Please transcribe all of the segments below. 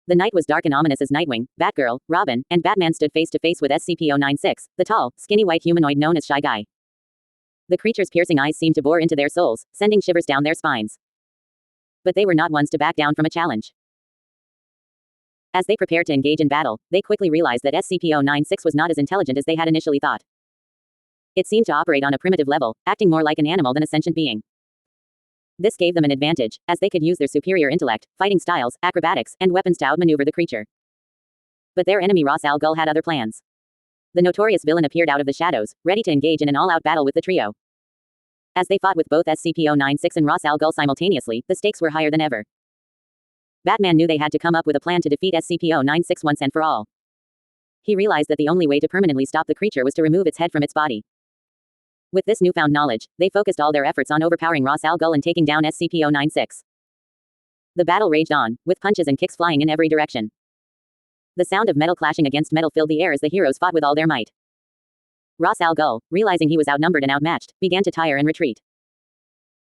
The night was dark and ominous as Nightwing, Batgirl, Robin, and Batman stood face to face with SCP-096, the tall, skinny white humanoid known as Shy Guy. The creature's piercing eyes seemed to bore into their souls, sending shivers down their spines. But they were not ones to back down from a challenge. As they prepared to engage in battle, they quickly realized that SCP-096 was not as intelligent as they had initially thought. It seemed to operate on a primitive level, acting more like an animal than a sentient being. This gave them an advantage, as they could use their superior intellect, fighting styles, acrobatics, and weapons to outmaneuver the creature. But their enemy Ra's al Ghul had other plans. The notorious villain appeared out of the shadows, ready to engage in an all-out battle with the trio. As they fought with both SCP-096 and Ra's al Ghul simultaneously, the stakes were higher than ever. Batman knew they had to come up with a plan to defeat SCP-096 once and for all. He realized that the only way to permanently stop the creature was to remove its head from its body. With this newfound knowledge, they focused all their efforts on overpowering Ra's al Ghul and taking down SCP-096. The battle raged on, with punches and kicks flying in every direction. The sound of metal clashing against metal filled the air as the heroes fought with all their might. Ra's al Ghul, realizing he was outnumbered and outmatched, began to tire and retreat.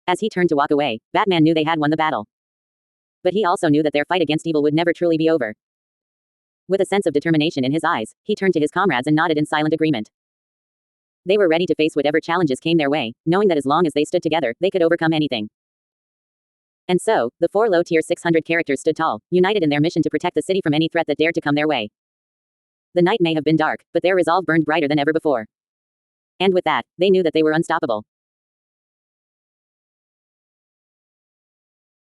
As he turned to walk away, Batman knew they had won the battle. But he also knew that their fight against evil would never truly be over. With a sense of determination in his eyes, he turned to his comrades and nodded in silent agreement. They were ready to face whatever challenges came their way, knowing that as long as they stood together, they could overcome anything. And so, the 4 low-tier 600 characters stood tall, united in their mission to protect the city from any threat that dared to come their way. The night may have been dark, but their resolve burned brighter than ever before. And with that, they knew that they were unstoppable.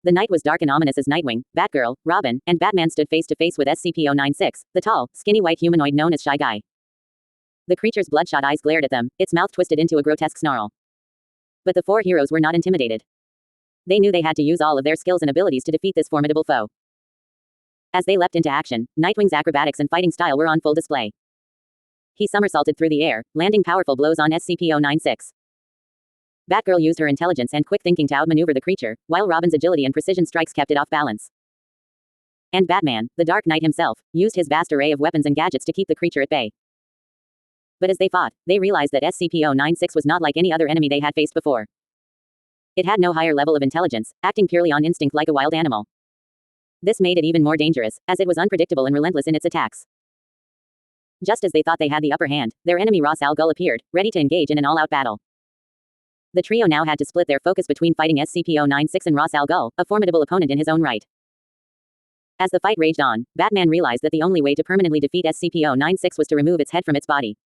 The night was dark and ominous as Nightwing, Batgirl, Robin, and Batman stood face to face with SCP-096, the tall, skinny white humanoid known as Shy Guy. The creature's bloodshot eyes glared at them, its mouth twisted into a grotesque snarl. But the 4 heroes were not intimidated. They knew they had to use all of their skills and abilities to defeat this formidable foe. As they leapt into action, Nightwing's acrobatics and fighting style were on full display. He somersaulted through the air, landing powerful blows on SCP-096. Batgirl used her intelligence and quick thinking to outmaneuver the creature, while Robin's agility and precision strikes kept it off balance. And Batman, the Dark Knight himself, used his vast array of weapons and gadgets to keep the creature at bay. But as they fought, they realized that SCP-096 was not like any other enemy they had faced before. It had no higher level of intelligence, acting purely on instinct like a wild animal. This made it even more dangerous, as it was unpredictable and relentless in its attacks. Just as they thought they had the upper hand, their enemy Ra's al Ghul appeared, ready to engage in an all-out battle. The trio now had to split their focus between fighting SCP-096 and Ra's al Ghul, a formidable opponent in his own right. As the fight raged on, Batman realized that the only way to permanently defeat SCP-096 was to remove its head from its body.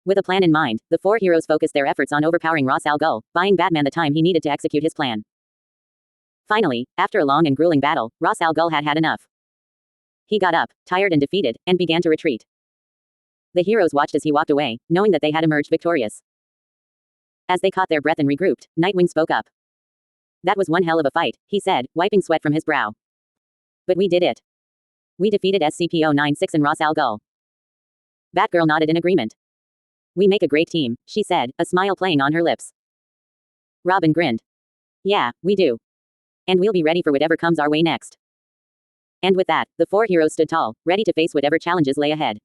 With a plan in mind, the 4 heroes focused their efforts on overpowering Ra's al Ghul, buying Batman the time he needed to execute his plan. Finally, after a long and grueling battle, Ra's al Ghul had had enough. He got up, tired and defeated, and began to retreat. The heroes watched as he walked away, knowing that they had emerged victorious. As they caught their breath and regrouped, Nightwing spoke up. "That was one hell of a fight," he said, wiping sweat from his brow. "But we did it. We defeated SCP-096 and Ra's al Ghul." Batgirl nodded in agreement. "We make a great team," she said, a smile playing on her lips. Robin grinned. "Yeah, we do. And we'll be ready for whatever comes our way next." And with that, the 4 heroes stood tall, ready to face whatever challenges lay ahead.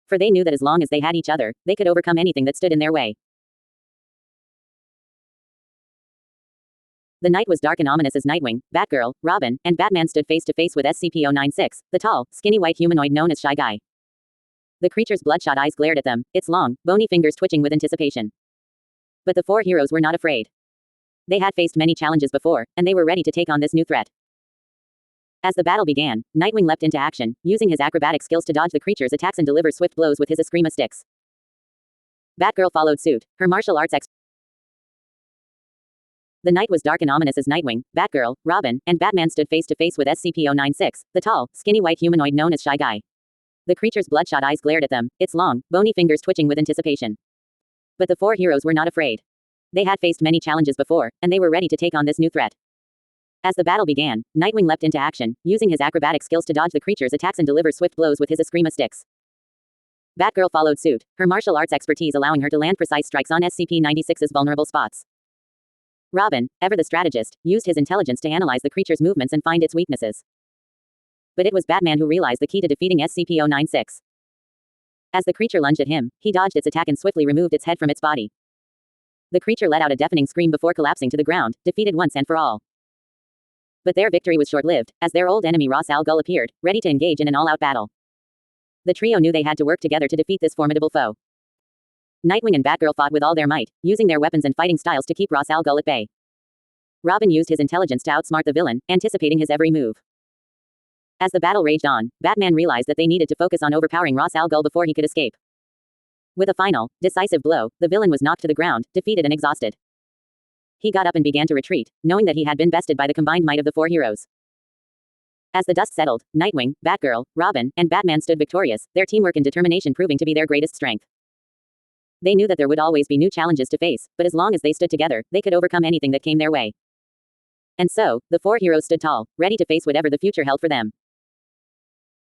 For they knew that as long as they had each other, they could overcome anything that stood in their way. The night was dark and ominous as Nightwing, Batgirl, Robin, and Batman stood face to face with SCP-096, the tall, skinny white humanoid known as Shy Guy. The creature's bloodshot eyes glared at them, its long, bony fingers twitching with anticipation. But the 4 heroes were not afraid. They had faced many challenges before, and they were ready to take on this new threat. As the battle began, Nightwing leapt into action, using his acrobatic skills to dodge the creature's attacks and deliver swift blows with his Eskrima sticks. Batgirl followed suit, her martial arts expert. The night was dark and ominous as Nightwing, Batgirl, Robin, and Batman stood face to face with SCP-096, the tall, skinny white humanoid known as Shy Guy. The creature's bloodshot eyes glared at them, its long, bony fingers twitching with anticipation. But the 4 heroes were not afraid. They had faced many challenges before, and they were ready to take on this new threat. As the battle began, Nightwing leapt into action, using his acrobatic skills to dodge the creature's attacks and deliver swift blows with his Eskrima sticks. Batgirl followed suit, her martial arts expertise allowing her to land precise strikes on SCP-96's vulnerable spots. Robin, ever the strategist, used his intelligence to analyze the creature's movements and find its weaknesses. But it was Batman who realized the key to defeating SCP-096. As the creature lunged at him, he dodged its attack and swiftly removed its head from its body. The creature let out a deafening scream before collapsing to the ground, defeated once and for all. But their victory was short-lived, as their old enemy Ra's al Ghul appeared, ready to engage in an all-out battle. The trio knew they had to work together to defeat this formidable foe. Nightwing and Batgirl fought with all their might, using their weapons and fighting styles to keep Ra's al Ghul at bay. Robin used his intelligence to outsmart the villain, anticipating his every move. As the battle raged on, Batman realized that they needed to focus on overpowering Ra's al Ghul before he could escape. With a final, decisive blow, the villain was knocked to the ground, defeated and exhausted. He got up and began to retreat, knowing that he had been bested by the combined might of the four heroes. As the dust settled, Nightwing, Batgirl, Robin, and Batman stood victorious, their teamwork and determination proving to be their greatest strength. They knew that there would always be new challenges to face, but as long as they stood together, they could overcome anything that came their way. And so, the four heroes stood tall, ready to face whatever the future held for them.